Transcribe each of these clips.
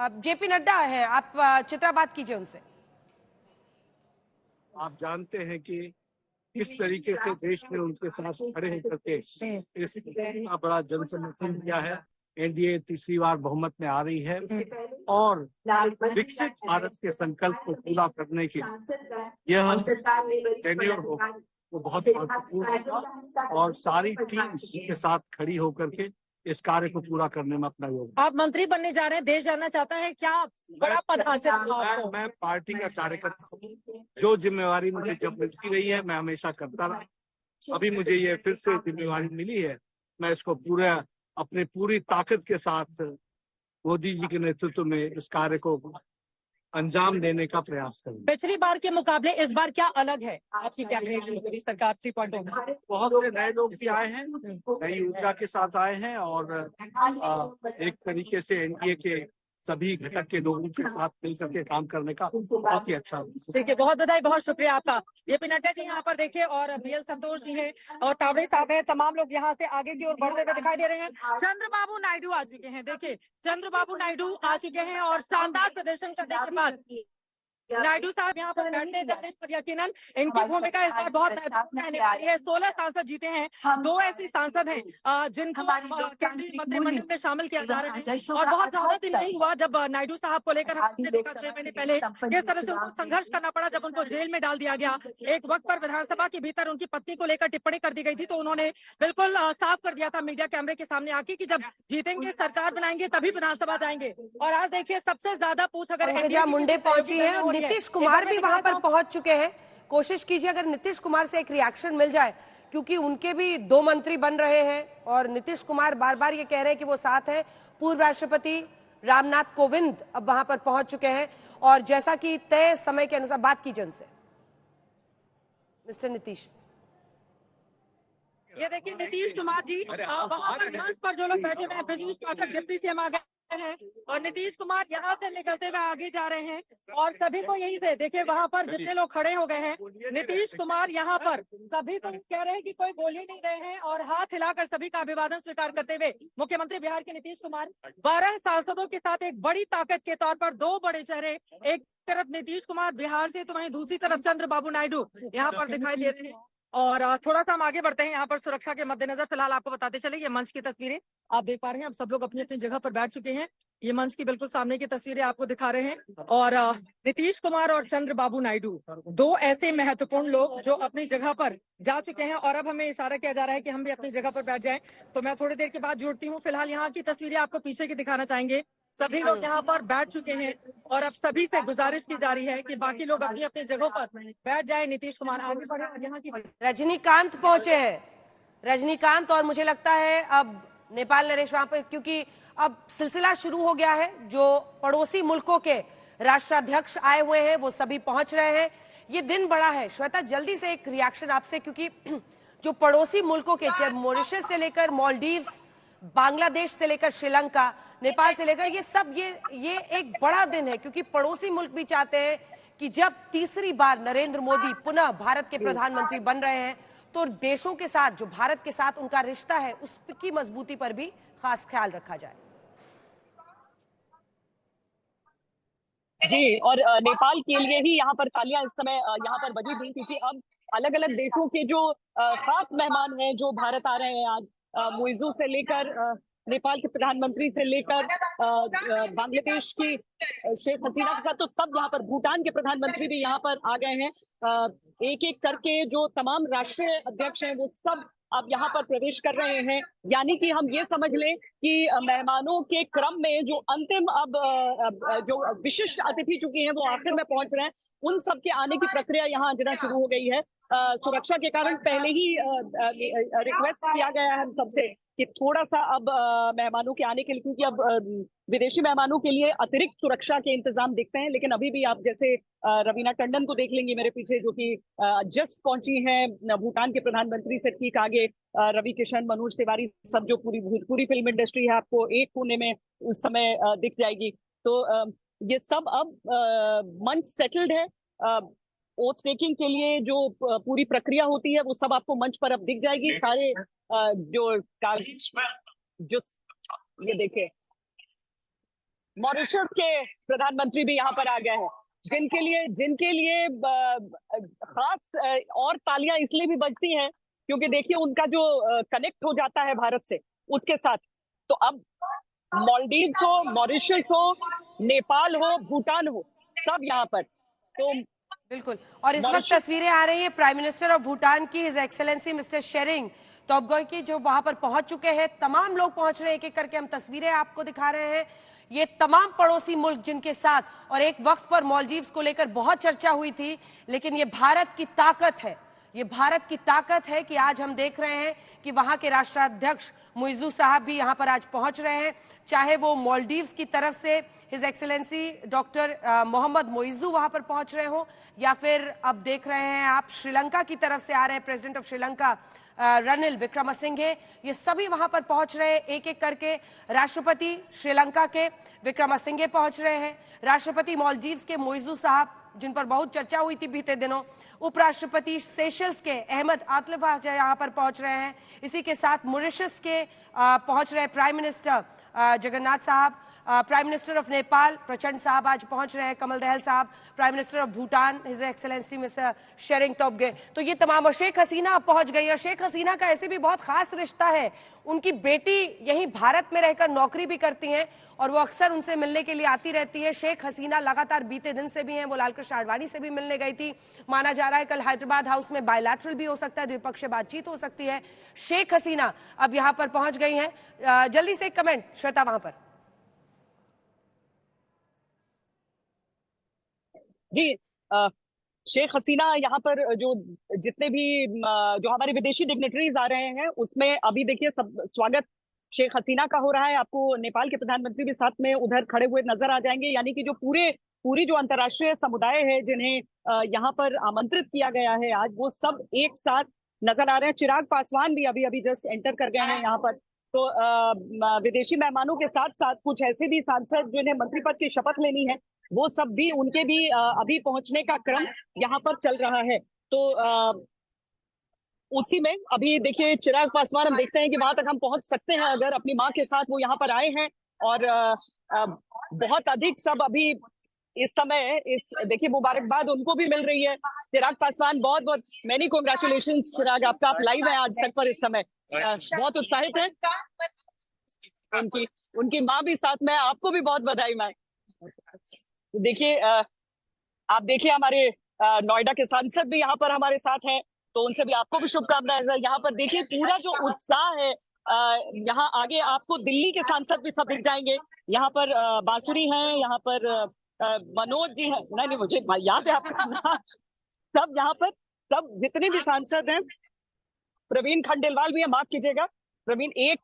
JP Nadda है, आप चित्रा बात कीजिए उनसे। आप जानते हैं कि किस तरीके से देश ने उनके साथ खड़े होकर के इतना बड़ा जन समर्थन दिया है। एनडीए तीसरी बार बहुमत में आ रही है और विकसित भारत के संकल्प को पूरा करने के यह टेन्योर हो वो बहुत महत्वपूर्ण होगा और सारी टीम उनके साथ खड़ी होकर के इस कार्य को पूरा करने में अपना योगदान। आप मंत्री बनने जा रहे हैं, देश जानना चाहता है क्या बड़ा पद हासिल हुआ आपको? मैं पार्टी का कार्यकर्ता हूँ। जो जिम्मेवारी मुझे जब मिलती रही है मैं हमेशा करता रहा। अभी मुझे ये फिर से जिम्मेवारी मिली है, मैं इसको अपने पूरी ताकत के साथ मोदी जी के नेतृत्व में इस कार्य को अंजाम देने का प्रयास करूंगा। पिछली बार के मुकाबले इस बार क्या अलग है आपकी कैबिनेट मोदी सरकार 3.0 में? बहुत से नए लोग भी आए हैं, नई ऊर्जा के साथ आए हैं और एक तरीके से एनडीए के सभी घटक के लोगों के साथ मिलकर के काम करने का बहुत ही अच्छा। ठीक है, बहुत बधाई, बहुत शुक्रिया आपका। जेपी नड्डा जी यहाँ पर देखिए और बीएल संतोष जी हैं और तावड़े साहब हैं, तमाम लोग यहाँ से आगे की ओर बढ़ते हुए दिखाई दे रहे हैं। चंद्रबाबू नायडू आ चुके हैं, देखिए चंद्रबाबू नायडू आ चुके हैं और शानदार प्रदर्शन करने के बाद नायडू साहब यहाँ पर बैठने जा रहे हैं और यकीनन इनकी भूमिका इस बार बहुत महत्वपूर्ण रहने वाली है। 16 सांसद जीते हैं, 2 ऐसी सांसद हैं जिनको केंद्रीय मंत्रिमंडल में शामिल किया जा रहा है और बहुत ज्यादा दिन नहीं हुआ जब नायडू साहब को लेकर हमने देखा 6 महीने पहले किस तरह से उनको संघर्ष करना पड़ा जब उनको जेल में डाल दिया गया। एक वक्त पर विधानसभा के भीतर उनकी पत्नी को लेकर टिप्पणी कर दी गई थी तो उन्होंने बिल्कुल साफ कर दिया था मीडिया कैमरे के सामने आके कि जब जीतेंगे सरकार बनाएंगे तभी विधानसभा जाएंगे। और आज देखिए सबसे ज्यादा पूछ अगर मुंडे पहुंची है, नीतीश कुमार भी वहां पर पहुंच चुके हैं। कोशिश कीजिए अगर नीतीश कुमार से एक रिएक्शन मिल जाए क्योंकि उनके भी 2 मंत्री बन रहे हैं और नीतीश कुमार बार बार ये कह रहे हैं कि वो साथ हैं। पूर्व राष्ट्रपति रामनाथ कोविंद अब वहां पर पहुंच चुके हैं और जैसा कि तय समय के अनुसार बात कीजिए उनसे। मिस्टर नीतीश, ये देखिए नीतीश कुमार जी वहां पर मंच पर जो लोग बैठे हुए हैं, बिजनेस पाठक डिप्टी सीएम आ गए हैं और नीतीश कुमार यहाँ से निकलते हुए आगे जा रहे हैं और सभी को यहीं से देखिए वहां पर जितने लोग खड़े हो गए हैं नीतीश कुमार यहाँ पर सभी को कह रहे हैं कि कोई बोल ही नहीं रहे हैं और हाथ हिलाकर सभी का अभिवादन स्वीकार करते हुए मुख्यमंत्री बिहार के नीतीश कुमार 12 सांसदों के साथ एक बड़ी ताकत के तौर पर 2 बड़े चेहरे, एक तरफ नीतीश कुमार बिहार से तो वहीं दूसरी तरफ चंद्रबाबू नायडू यहाँ पर दिखाई दे रहे हैं। और थोड़ा सा हम आगे बढ़ते हैं। यहाँ पर सुरक्षा के मद्देनजर फिलहाल आपको बताते चले ये मंच की तस्वीरें आप देख पा रहे हैं। अब सब लोग अपनी अपनी जगह पर बैठ चुके हैं। ये मंच की बिल्कुल सामने की तस्वीरें आपको दिखा रहे हैं और नीतीश कुमार और चंद्रबाबू नायडू 2 ऐसे महत्वपूर्ण लोग जो अपनी जगह पर जा चुके हैं और अब हमें इशारा किया जा रहा है कि हम भी अपनी जगह पर बैठ जाएं। तो मैं थोड़ी देर के बाद जुड़ती हूँ। फिलहाल यहाँ की तस्वीरें आपको पीछे की दिखाना चाहेंगे। सभी लोग यहाँ पर बैठ चुके हैं और अब सभी से गुजारिश की जा रही है कि बाकी लोग अपनी अपनी जगहों पर बैठ जाए। नीतीश कुमार आगे बढ़े और यहाँ की रजनीकांत पहुंचे हैं, रजनीकांत, और मुझे लगता है अब नेपाल नरेश वहां पर क्योंकि अब सिलसिला शुरू हो गया है। जो पड़ोसी मुल्कों के राष्ट्राध्यक्ष आए हुए हैं वो सभी पहुंच रहे हैं। ये दिन बड़ा है। श्वेता, जल्दी से एक रिएक्शन आपसे क्योंकि जो पड़ोसी मुल्कों के चाहे मॉरिशस से लेकर मालदीव्स, बांग्लादेश से लेकर श्रीलंका, नेपाल से लेकर ये सब ये एक बड़ा दिन है क्योंकि पड़ोसी मुल्क भी चाहते हैं कि जब तीसरी बार नरेंद्र मोदी पुनः भारत के प्रधानमंत्री बन रहे हैं तो देशों के साथ जो भारत के साथ उनका रिश्ता है उसकी मजबूती पर भी खास ख्याल रखा जाए। जी, और नेपाल के लिए ही यहाँ पर तालियां इस समय यहाँ पर बजी हुई क्योंकि अब अलग अलग देशों के जो खास मेहमान हैं जो भारत आ रहे हैं आज मुइज़्ज़ू से लेकर नेपाल के प्रधानमंत्री से लेकर बांग्लादेश की शेख हसीना के साथ तो सब यहाँ पर, भूटान के प्रधानमंत्री भी यहाँ पर आ गए हैं। एक एक करके जो तमाम राष्ट्रीय अध्यक्ष हैं वो सब अब यहाँ पर प्रवेश कर रहे हैं। यानी कि हम ये समझ लें कि मेहमानों के क्रम में जो अंतिम अब जो विशिष्ट अतिथि चुकी हैं वो आखिर में पहुंच रहे हैं। उन सब के आने की प्रक्रिया यहाँ जरा शुरू हो गई है। सुरक्षा के कारण पहले ही रिक्वेस्ट किया गया है हम सबसे कि थोड़ा सा अब मेहमानों के आने के लिए, क्योंकि अब विदेशी मेहमानों के लिए अतिरिक्त सुरक्षा के इंतजाम देखते हैं। लेकिन अभी भी आप जैसे रवीना टंडन को देख लेंगे मेरे पीछे जो कि जस्ट पहुंची हैं भूटान के प्रधानमंत्री से ठीक आगे, रवि किशन, मनोज तिवारी, सब जो पूरी भोजपुरी फिल्म इंडस्ट्री है आपको एक कोने में उस समय दिख जाएगी। तो ये सब अब मंच सेटल्ड है। ओथ टेकिंग के लिए जो पूरी प्रक्रिया होती है वो सब आपको मंच पर अब दिख जाएगी। सारे जो ये देखे मॉरिशस के प्रधानमंत्री भी यहाँ पर आ गए हैं, जिनके लिए खास और तालियां इसलिए भी बजती हैं क्योंकि देखिए उनका जो कनेक्ट हो जाता है भारत से उसके साथ। तो अब मालदीव्स हो, मॉरिशस हो, नेपाल हो, भूटान हो, सब यहाँ पर। तो बिल्कुल, और इस वक्त तस्वीरें आ रही है प्राइम मिनिस्टर ऑफ भूटान की, his excellency mister Tshering Tobgay की, जो वहां पर पहुंच चुके हैं। तमाम लोग पहुंच रहे हैं, एक एक करके हम तस्वीरें आपको दिखा रहे हैं। ये तमाम पड़ोसी मुल्क जिनके साथ, और एक वक्त पर मालदीव्स को लेकर बहुत चर्चा हुई थी, लेकिन ये भारत की ताकत है, ये भारत की ताकत है कि आज हम देख रहे हैं कि वहां के राष्ट्राध्यक्ष मुइज़ू साहब भी यहां पर आज पहुंच रहे हैं। चाहे वो मालदीव्स की तरफ से his excellency doctor Mohammad Muizzu वहां पर पहुंच रहे हो, या फिर अब देख रहे हैं आप श्रीलंका की तरफ से आ रहे हैं प्रेसिडेंट ऑफ श्रीलंका रनिल विक्रमसिंघे, ये सभी वहां पर पहुंच रहे हैं एक एक करके। राष्ट्रपति श्रीलंका के विक्रमसिंघे पहुंच रहे हैं, राष्ट्रपति मालदीव्स के मोइज़ू साहब जिन पर बहुत चर्चा हुई थी बीते दिनों, उपराष्ट्रपति सेशल्स के अहमद आतलिफा यहाँ पर पहुंच रहे हैं। इसी के साथ मॉरिशस के पहुंच रहे प्राइम मिनिस्टर जगन्नाथ साहब, प्राइम मिनिस्टर ऑफ नेपाल प्रचंड साहब आज पहुंच रहे हैं, कमल दहल साहब, prime minister of Bhutan his excellency mister Tshering Tobgay. तो ये तमाम, और शेख हसीना अब पहुंच गई, और शेख हसीना का ऐसे भी बहुत खास रिश्ता है, उनकी बेटी यहीं भारत में रहकर नौकरी भी करती हैं और वो अक्सर उनसे मिलने के लिए आती रहती है। शेख हसीना लगातार बीते दिन से भी हैं, वो लालकृष्ण आडवाणी से भी मिलने गई थी। माना जा रहा है कल हैदराबाद हाउस में बायलैटरल भी हो सकता है, द्विपक्षीय बातचीत हो सकती है। शेख हसीना अब यहाँ पर पहुंच गई हैं। जल्दी से एक कमेंट श्वेता वहां पर। जी, शेख हसीना यहाँ पर जो जितने भी जो हमारे विदेशी डिग्नेटरीज आ रहे हैं उसमें अभी देखिए सब स्वागत शेख हसीना का हो रहा है। आपको नेपाल के प्रधानमंत्री भी साथ में उधर खड़े हुए नजर आ जाएंगे, यानी कि जो पूरी जो अंतर्राष्ट्रीय समुदाय है जिन्हें यहाँ पर आमंत्रित किया गया है आज, वो सब एक साथ नजर आ रहे हैं। चिराग पासवान भी अभी जस्ट एंटर कर गए हैं यहाँ पर। तो विदेशी मेहमानों के साथ साथ कुछ ऐसे भी सांसद जिन्हें मंत्री पद की शपथ लेनी है, वो सब भी उनके भी अभी पहुंचने का क्रम यहाँ पर चल रहा है। तो उसी में अभी देखिए चिराग पासवान, हम देखते हैं कि वहां तक हम पहुंच सकते हैं अगर अपनी मां के साथ वो यहाँ पर आए हैं। और बहुत अधिक सब अभी इस समय देखिए मुबारकबाद उनको भी मिल रही है। चिराग पासवान, बहुत बहुत मेनी कॉन्ग्रेचुलेशन चिराग, आपका आप लाइव है आज तक पर इस समय, बहुत उत्साहित है। उनकी माँ भी साथ में, आपको भी बहुत बधाई माँ। देखिए आप देखिए हमारे नोएडा के सांसद भी यहाँ पर हमारे साथ हैं, तो उनसे भी आपको भी शुभकामनाएं। यहाँ पर देखिए पूरा जो उत्साह है, यहाँ आगे आपको दिल्ली के सांसद भी सब दिख जाएंगे। यहाँ पर बांसुरी हैं, यहाँ पर मनोज जी हैं, नहीं मुझे याद है आपका नाम, सब यहाँ पर सब जितने भी सांसद हैं, प्रवीण खंडेलवाल भी है, माफ कीजिएगा प्रवीण, एक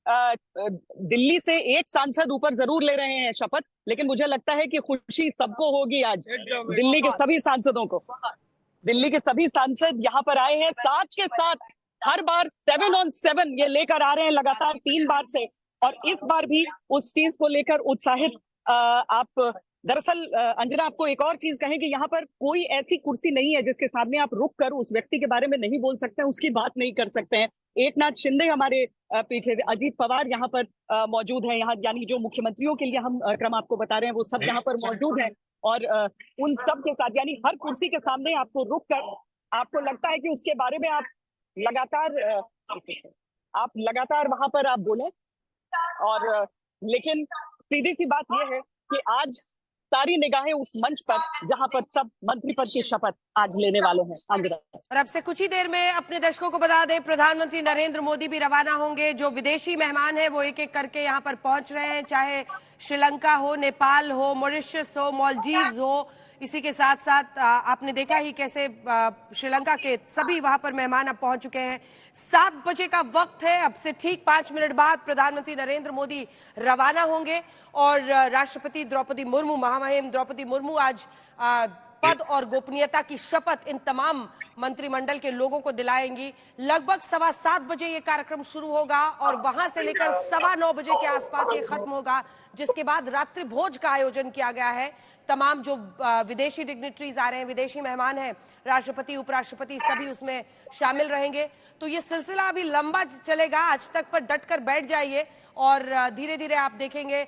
दिल्ली से एक सांसद ऊपर जरूर ले रहे हैं शपथ, लेकिन मुझे लगता है कि खुशी सबको होगी आज, दिल्ली के सभी सांसदों को। दिल्ली के सभी सांसद यहाँ पर आए हैं, साथ के साथ हर बार 7 on 7 ये लेकर आ रहे हैं लगातार 3 बार से, और इस बार भी उस चीज को लेकर उत्साहित। आप दरअसल अंजना, आपको एक और चीज कहें कि यहाँ पर कोई ऐसी कुर्सी नहीं है जिसके सामने आप रुक कर उस व्यक्ति के बारे में नहीं बोल सकते हैं, उसकी बात नहीं कर सकते हैं। एकनाथ शिंदे हमारे पीछे, अजीत पवार यहाँ पर मौजूद है, यहाँ यानी जो मुख्यमंत्रियों के लिए हम क्रम आपको बता रहे हैं वो सब यहाँ पर मौजूद है। और उन सब के साथ, यानी हर कुर्सी के सामने आपको रुक कर आपको लगता है कि उसके बारे में आप लगातार वहां पर आप बोले। और लेकिन सीधी सी बात यह है कि आज सारी निगाहें उस मंच पर जहां पर सब मंत्री पद की शपथ आज लेने वाले हैं। और अब से कुछ ही देर में अपने दर्शकों को बता दें, प्रधानमंत्री नरेंद्र मोदी भी रवाना होंगे। जो विदेशी मेहमान हैं वो एक एक करके यहाँ पर पहुंच रहे हैं, चाहे श्रीलंका हो, नेपाल हो, मॉरिशस हो, मालदीव्स हो। इसी के साथ साथ आपने देखा ही कैसे श्रीलंका के सभी वहां पर मेहमान अब पहुंच चुके हैं। 7 बजे का वक्त है, अब से ठीक 5 मिनट बाद प्रधानमंत्री नरेंद्र मोदी रवाना होंगे और राष्ट्रपति द्रौपदी मुर्मू, महामहिम द्रौपदी मुर्मू आज पद और गोपनीयता की शपथ इन तमाम मंत्रिमंडल के लोगों को दिलाएंगी। लगभग 7:15 बजे ये कार्यक्रम शुरू होगा और वहां से लेकर 9:15 बजे के आसपास ये खत्म होगा, जिसके बाद रात्रि भोज का आयोजन किया गया है। तमाम जो विदेशी डिग्नेटरीज आ रहे हैं, विदेशी मेहमान हैं, राष्ट्रपति, उपराष्ट्रपति, सभी उसमें शामिल रहेंगे। तो ये सिलसिला अभी लंबा चलेगा, आज तक पर डट कर बैठ जाइए और धीरे धीरे आप देखेंगे